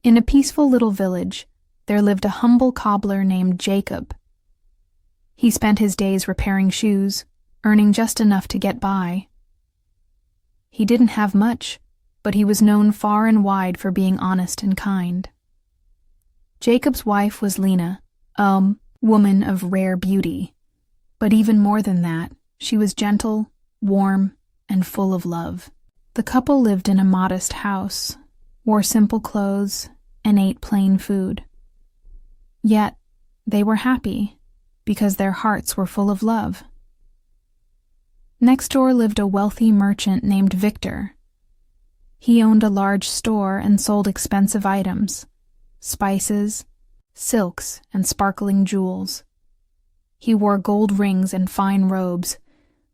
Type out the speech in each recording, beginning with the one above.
In a peaceful little village, there lived a humble cobbler named Jacob. He spent his days repairing shoes, earning just enough to get by. He didn't have much, but he was known far and wide for being honest and kind. Jacob's wife was Lena, a woman of rare beauty, but even more than that, she was gentle, warm, and full of love. The couple lived in a modest house, wore simple clothes, and ate plain food. Yet, they were happy because their hearts were full of love. Next door lived a wealthy merchant named Victor. He owned a large store and sold expensive items, spices, silks, and sparkling jewels. He wore gold rings and fine robes,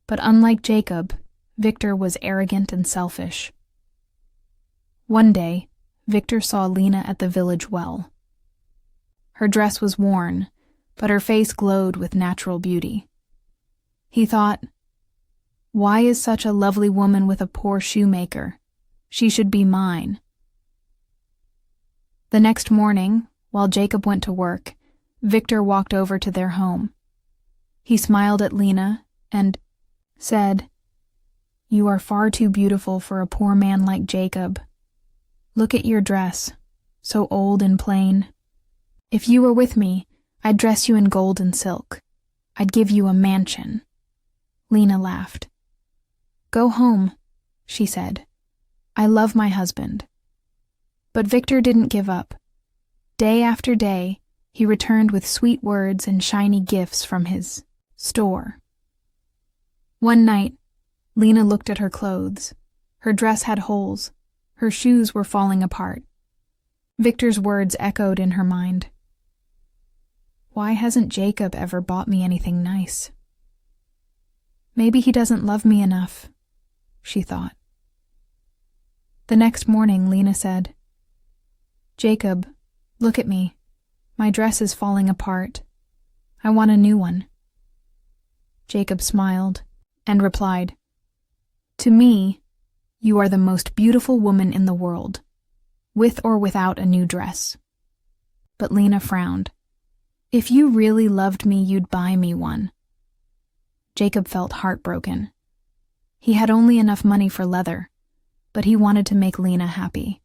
but unlike Jacob, Victor was arrogant and selfish. One day, Victor saw Lena at the village well. Her dress was worn, but her face glowed with natural beauty. He thought, "Why is such a lovely woman with a poor shoemaker? She should be mine." The next morning, while Jacob went to work, Victor walked over to their home. He smiled at Lena and said, "You are far too beautiful for a poor man like Jacob. Look at your dress, so old and plain. If you were with me, I'd dress you in gold and silk. I'd give you a mansion." Lena laughed. "Go home," she said. "I love my husband." But Victor didn't give up. Day after day, he returned with sweet words and shiny gifts from his store. One night, Lena looked at her clothes. Her dress had holes. Her shoes were falling apart. Victor's words echoed in her mind. "Why hasn't Jacob ever bought me anything nice? Maybe he doesn't love me enough," she thought. The next morning, Lena said, "Jacob, look at me. My dress is falling apart. I want a new one." Jacob smiled and replied, "To me, you are the most beautiful woman in the world, with or without a new dress." But Lena frowned. "If you really loved me, you'd buy me one." Jacob felt heartbroken. He had only enough money for leather, but he wanted to make Lena happy.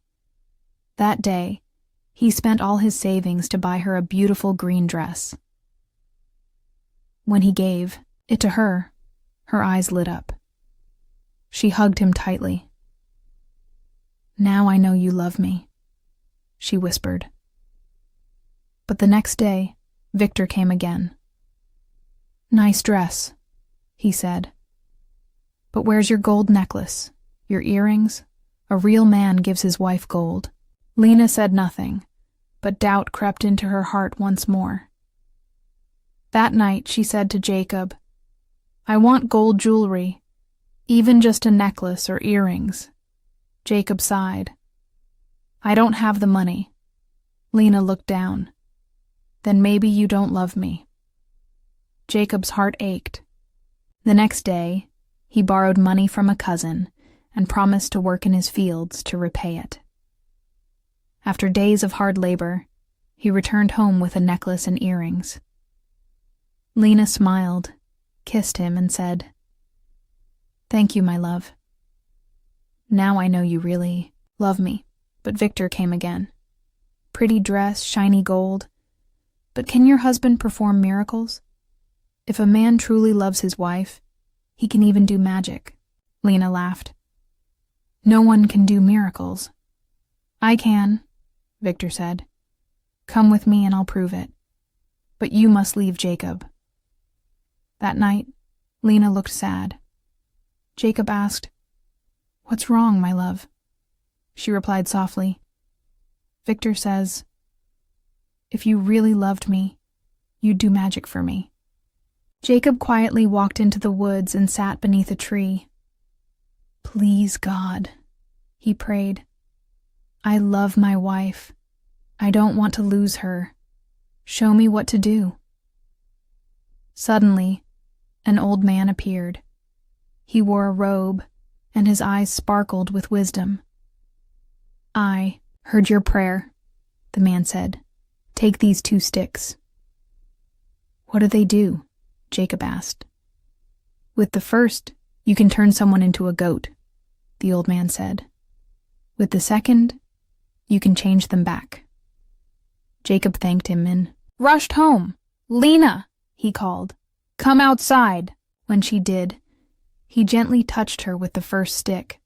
That day, he spent all his savings to buy her a beautiful green dress. When he gave it to her eyes lit up. She hugged him tightly. "Now I know you love me," she whispered. But the next day, Victor came again. "Nice dress," he said. "But where's your gold necklace, your earrings? A real man gives his wife gold." Lena said nothing, but doubt crept into her heart once more. That night she said to Jacob, "I want gold jewelry, even just a necklace or earrings." Jacob sighed. "I don't have the money." Lena looked down. "Then maybe you don't love me." Jacob's heart ached. The next day, he borrowed money from a cousin and promised to work in his fields to repay it. After days of hard labor, he returned home with a necklace and earrings. Lena smiled, kissed him, and said, "Thank you, my love. Now I know you really love me." But Victor came again. "Pretty dress, shiny gold. But can your husband perform miracles? If a man truly loves his wife, he can even do magic." Lena laughed. "No one can do miracles." "I can," Victor said. "Come with me and I'll prove it. But you must leave Jacob." That night, Lena looked sad. Jacob asked, "What's wrong, my love?" She replied softly, "Victor says, if you really loved me, you'd do magic for me." Jacob quietly walked into the woods and sat beneath a tree. "Please, God," he prayed. "I love my wife. I don't want to lose her. Show me what to do." Suddenly, an old man appeared. He wore a robe, and his eyes sparkled with wisdom. "I heard your prayer," the man said. "Take these 2 sticks." "What do they do?" Jacob asked. "With the first, you can turn someone into a goat," the old man said. "With the second, you can change them back." Jacob thanked him and rushed home. "Lena," he called, "come outside." When she did, he gently touched her with the first stick.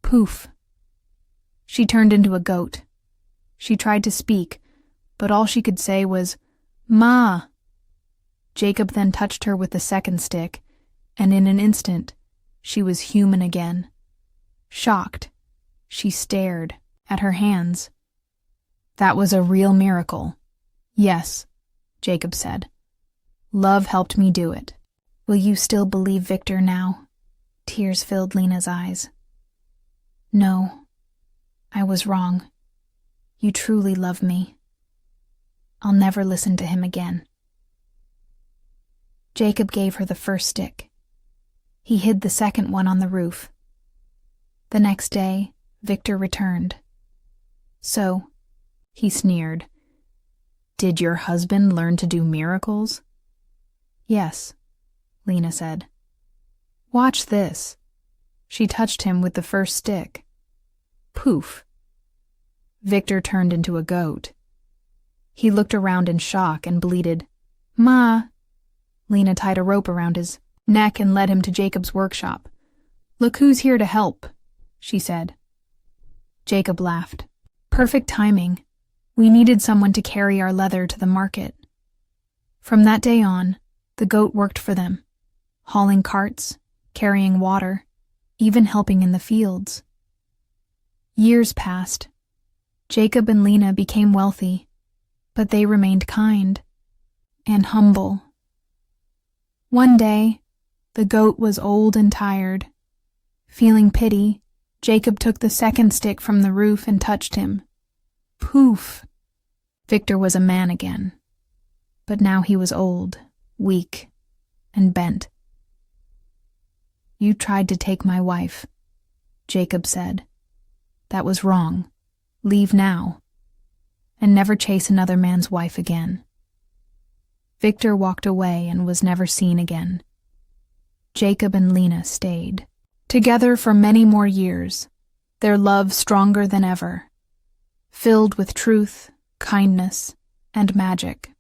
Poof! She turned into a goat. She tried to speak, but all she could say was, "Ma." Jacob then touched her with the second stick, and in an instant, she was human again. Shocked, she stared at her hands. "That was a real miracle." "Yes," Jacob said. "Love helped me do it." "Will you still believe Victor now?" Tears filled Lena's eyes. "No, I was wrong. You truly love me. I'll never listen to him again." Jacob gave her the first stick. He hid the second one on the roof. The next day, Victor returned. "So," he sneered, "did your husband learn to do miracles?" "Yes," Lena said. "Watch this." She touched him with the first stick. Poof! Victor turned into a goat. He looked around in shock and bleated, "Ma." Lena tied a rope around his neck and led him to Jacob's workshop. "Look who's here to help," she said. Jacob laughed. "Perfect timing. We needed someone to carry our leather to the market." From that day on, the goat worked for them, hauling carts, carrying water, even helping in the fields. Years passed. Jacob and Lena became wealthy, but they remained kind and humble. One day, the goat was old and tired. Feeling pity, Jacob took the second stick from the roof and touched him. Poof! Victor was a man again, but now he was old, weak, and bent. "You tried to take my wife," Jacob said. "That was wrong. Leave now, and never chase another man's wife again." Victor walked away and was never seen again. Jacob and Lena stayed together for many more years, their love stronger than ever, filled with truth, kindness, and magic.